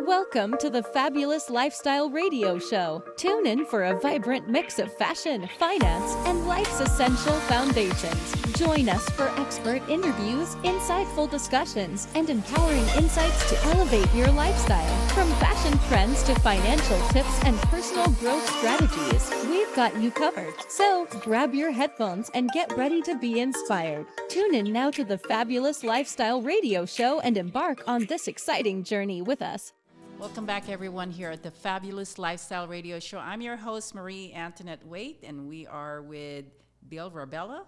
Welcome to the Fabulous Lifestyle Radio Show. Tune in for a vibrant mix of fashion, finance, and life's essential foundations. Join us for expert interviews, insightful discussions, and empowering insights to elevate your lifestyle. From fashion trends to financial tips and personal growth strategies, we've got you covered. So grab your headphones and get ready to be inspired. Tune in now to the Fabulous Lifestyle Radio Show and embark on this exciting journey with us. Welcome back, everyone, here at the Fabulous Lifestyle Radio Show. I'm your host, Marie Antoinette Waite, and we are with Bill Rabello.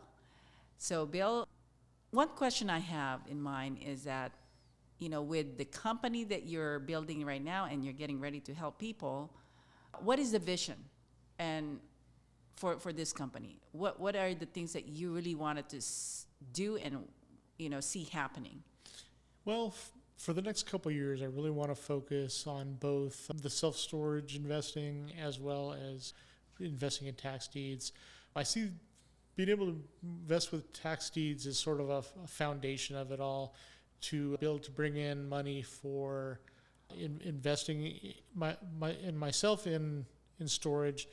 So, Bill, one question I have in mind is that, with the company that you're building right now and you're getting ready to help people, what is the vision and for this company? What are the things that you really wanted to do and, see happening? Well, for the next couple of years, I really want to focus on both the self-storage investing as well as investing in tax deeds. I see being able to invest with tax deeds as sort of a foundation of it all, to be able to bring in money for investing in myself in storage,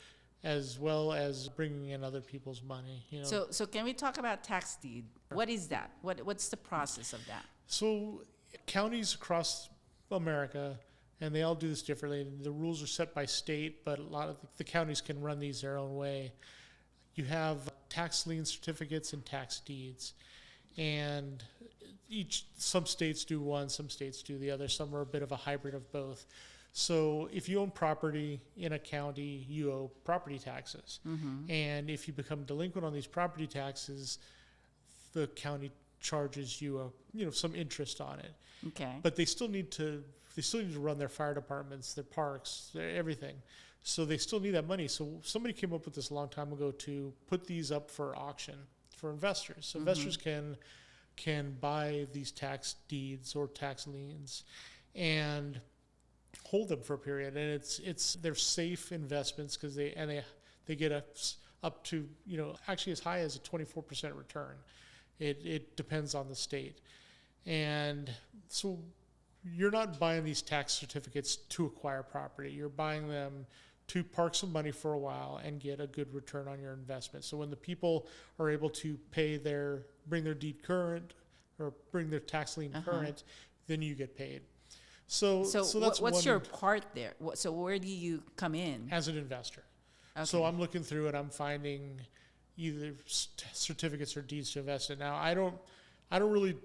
as well as bringing in other people's money. So can we talk about tax deed? What is that? What's the process of that? So counties across America, and they all do this differently. The rules are set by state, but a lot of the counties can run these their own way. You have tax lien certificates and tax deeds, and some states do one, some states do the other. Some are a bit of a hybrid of both. So if you own property in a county, you owe property taxes. Mm-hmm. And if you become delinquent on these property taxes, the county charges you some interest on it. Okay. But they still need to run their fire departments, their parks, everything. So they still need that money. So somebody came up with this a long time ago to put these up for auction for investors. So investors can buy these tax deeds or tax liens and hold them for a period. And they're safe investments because they get up to actually as high as a 24% return. It depends on the state. And so you're not buying these tax certificates to acquire property. You're buying them to park some money for a while and get a good return on your investment. So when the people are able to bring their deed current or bring their tax lien current, then you get paid. So that's what's your part there? So where do you come in? As an investor. Okay. So I'm looking through it. I'm finding either certificates or deeds to invest in. Now, I don't really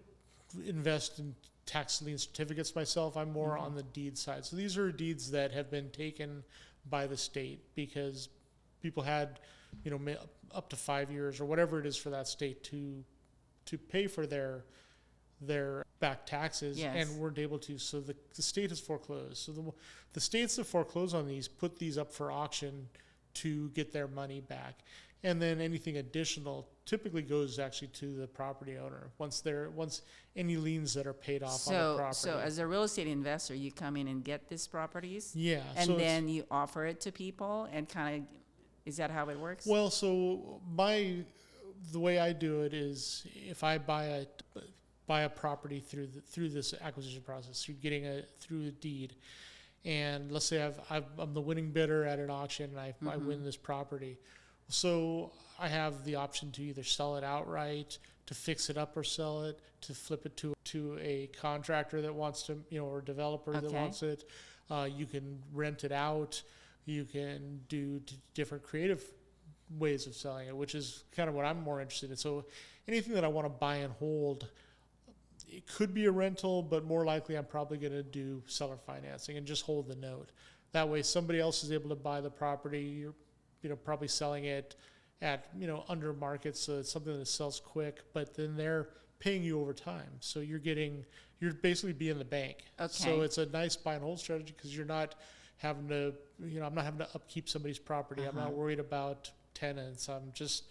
invest in tax lien certificates myself. I'm more on the deed side. So these are deeds that have been taken by the state because people had, up to 5 years or whatever it is for that state to pay for their back taxes. Yes. And weren't able to. So the state has foreclosed. So the states that foreclose on these put these up for auction to get their money back. And then anything additional typically goes actually to the property owner once any liens that are paid off on the property. So as a real estate investor, you come in and get these properties? Yeah. And then you offer it to people and is that how it works? Well, so the way I do it is if I buy a property through this acquisition process, through a deed, and let's say I'm the winning bidder at an auction and I win this property. So I have the option to either sell it outright, to fix it up or sell it, to flip it to a contractor that wants to, or a developer that wants it. You can rent it out. You can do different creative ways of selling it, which is kind of what I'm more interested in. So anything that I want to buy and hold, it could be a rental, but more likely I'm probably going to do seller financing and just hold the note. That way somebody else is able to buy the property. You're probably selling it at, under market, so it's something that sells quick, but then they're paying you over time. So you're basically being the bank. Okay. So it's a nice buy and hold strategy because you're not having to, I'm not having to upkeep somebody's property. I'm not worried about tenants. I'm just,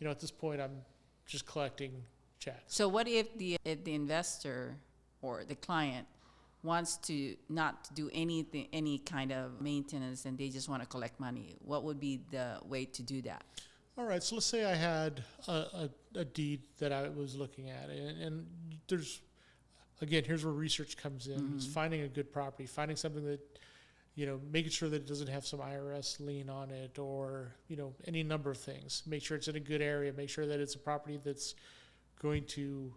at this point, I'm just collecting checks. So what if the investor or the client wants to not do any kind of maintenance and they just want to collect money? What would be the way to do that? All right, so let's say I had a deed that I was looking at, and there's again, here's where research comes in. It's finding a good property, finding something that, making sure that it doesn't have some IRS lien on it, or, any number of things. Make sure it's in a good area. Make sure that it's a property that's going to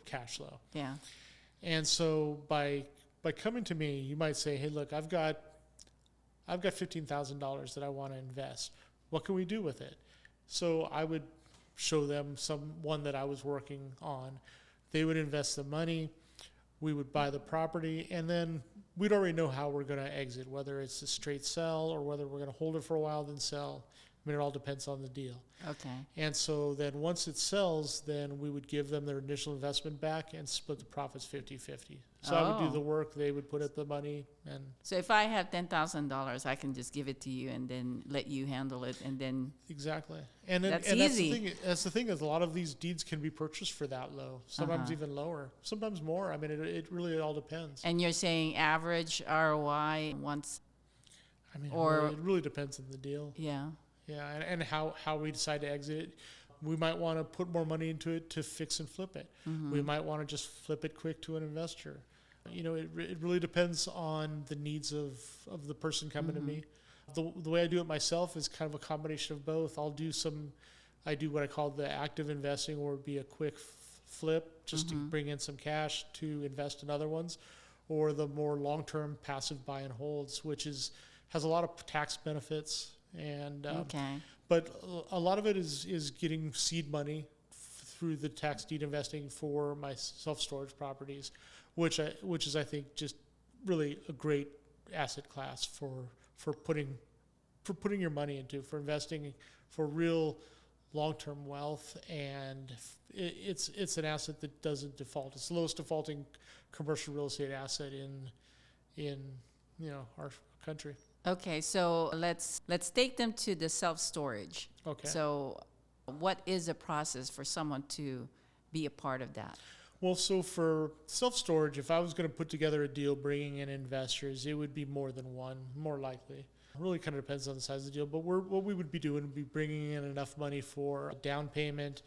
cash flow. Yeah. And so by coming to me, you might say, hey, look, I've got $15,000 that I want to invest. What can we do with it? So I would show them one that I was working on. They would invest the money. We would buy the property, and then we'd already know how we're going to exit, whether it's a straight sell or whether we're going to hold it for a while then sell. I mean, it all depends on the deal. Okay. And so then once it sells, then we would give them their initial investment back and split the profits 50-50. So I would do the work, they would put up the money. And so if I have $10,000, I can just give it to you and then let you handle it, and then exactly. And then, that's and easy. That's the thing is a lot of these deeds can be purchased for that low, sometimes even lower, sometimes more. I mean, it really all depends. And you're saying average ROI once? I mean, or it really depends on the deal. Yeah. Yeah, and how we decide to exit it. We might want to put more money into it to fix and flip it. We might want to just flip it quick to an investor. It really depends on the needs of the person coming to me. The way I do it myself is kind of a combination of both. I do what I call the active investing, or it'd be a quick flip just to bring in some cash to invest in other ones, or the more long-term passive buy and holds, which has a lot of tax benefits. And but a lot of it is getting seed money through the tax deed investing for my self-storage properties, which is I think just really a great asset class for putting your money into, for investing for real long-term wealth. And it's an asset that doesn't default. It's the lowest defaulting commercial real estate asset in our country. Okay, so let's take them to the self-storage. Okay. So what is the process for someone to be a part of that? Well, so for self-storage, if I was going to put together a deal bringing in investors, it would be more than one, more likely. It really kind of depends on the size of the deal. But what we would be doing would be bringing in enough money for a down payment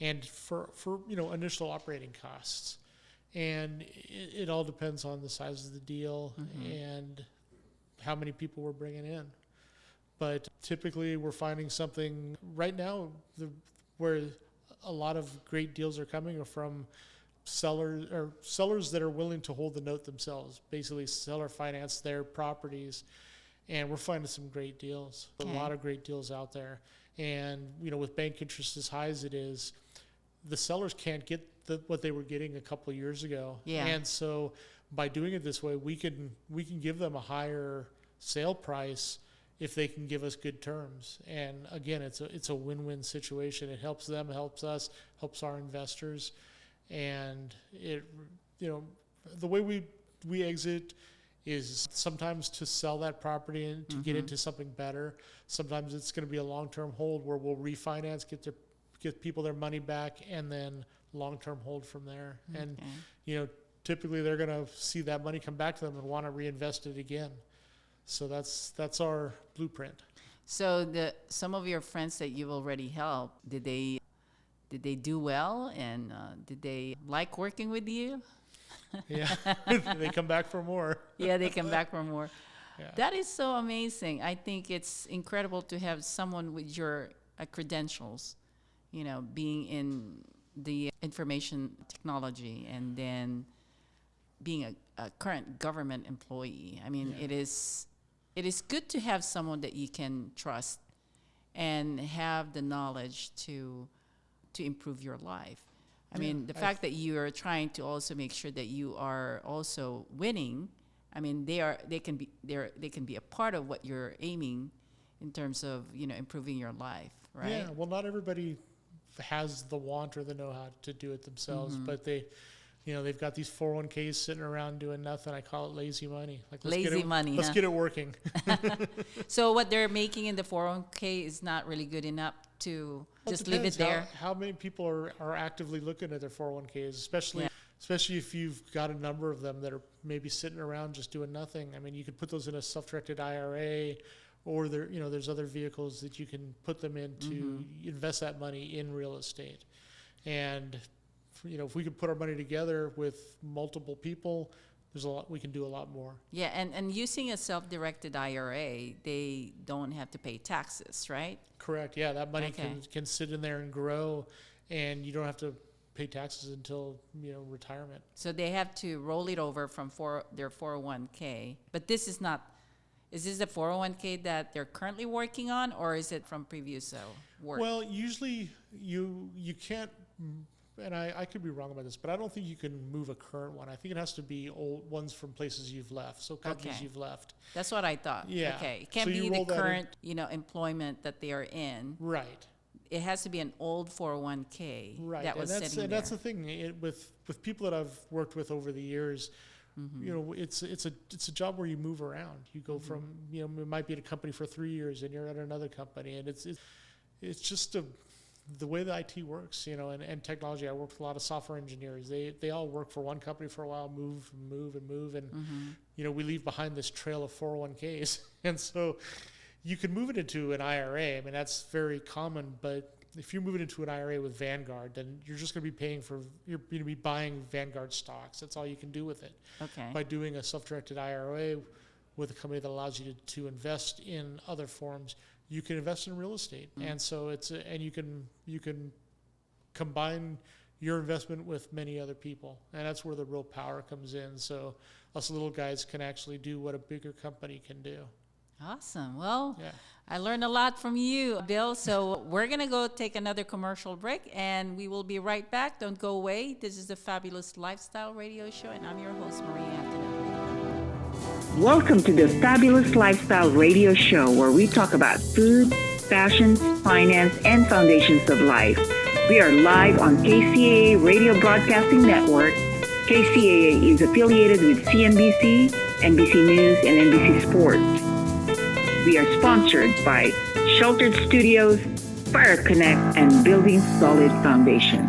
and for initial operating costs. And it all depends on the size of the deal and how many people we're bringing in. But typically we're finding something right now where a lot of great deals are coming are from sellers that are willing to hold the note themselves, basically seller finance their properties. And we're finding some great deals, a lot of great deals out there. And, with bank interest as high as it is, the sellers can't get what they were getting a couple of years ago. Yeah. And so by doing it this way, we can give them a higher sale price if they can give us good terms. And again, it's a win-win situation. It helps them, helps us, helps our investors. And the way we exit is sometimes to sell that property and to get into something better. Sometimes it's going to be a long-term hold where we'll refinance, get people their money back, and then long-term hold from there. And typically they're going to see that money come back to them and want to reinvest it again. So that's our blueprint. So some of your friends that you've already helped, did they do well, and did they like working with you? Yeah, they come back for more. Yeah, they come back for more. Yeah. That is so amazing. I think it's incredible to have someone with your credentials, being in the information technology and then being a current government employee. I mean, it is good to have someone that you can trust and have the knowledge to improve your life. I mean, the fact that you are trying to also make sure that you are also winning. I mean, they can be a part of what you're aiming in terms of improving your life, right? Yeah. Well, not everybody has the want or the know-how to do it themselves, but they've got these 401ks sitting around doing nothing. I call it lazy money. Like let's get it working. So what they're making in the 401k is not really good enough to just leave it there. How many people are actively looking at their 401ks, especially if you've got a number of them that are maybe sitting around just doing nothing. I mean, you could put those in a self-directed IRA, or there's other vehicles that you can put them in to invest that money in real estate. And if we could put our money together with multiple people, there's a lot we can do a lot more. Yeah, and using a self-directed IRA, they don't have to pay taxes, right? Correct. Yeah, that money Okay. can sit in there and grow, and you don't have to pay taxes until retirement. So they have to roll it over from their 401k. But this is not. Is this the 401k that they're currently working on, or is it from previous work? Well, usually you can't, and I could be wrong about this, but I don't think you can move a current one. I think it has to be old ones from places you've left, so companies Okay. you've left. That's what I thought. Yeah. Okay. It can't So you be the roll that in. current, employment that they are in. Right. It has to be an old 401k Right. that was and that's, sitting and there. that's the thing with people that I've worked with over the years. It's a job where you move around. You go from you might be at a company for 3 years and you're at another company, and it's just the way the IT works, and technology. I work with a lot of software engineers. They all work for one company for a while, move, and we leave behind this trail of 401ks, and so you can move it into an IRA. I mean, that's very common, but if you move it into an IRA with Vanguard, then you're just going to be you're going to be buying Vanguard stocks. That's all you can do with it. Okay. By doing a self-directed IRA with a company that allows you to invest in other forms, you can invest in real estate. And so and you can combine your investment with many other people. And that's where the real power comes in. So us little guys can actually do what a bigger company can do. Awesome. Well, Yeah. I learned a lot from you, Bill. So we're going to go take another commercial break, and we will be right back. Don't go away. This is the Fabulous Lifestyle Radio Show, and I'm your host, Marie Antoinette. Welcome to the Fabulous Lifestyle Radio Show, where we talk about food, fashion, finance, and foundations of life. We are live on KCAA Radio Broadcasting Network. KCAA is affiliated with CNBC, NBC News, and NBC Sports. We are sponsored by Sheltered Studios, Fire Connect, and Building Solid Foundation.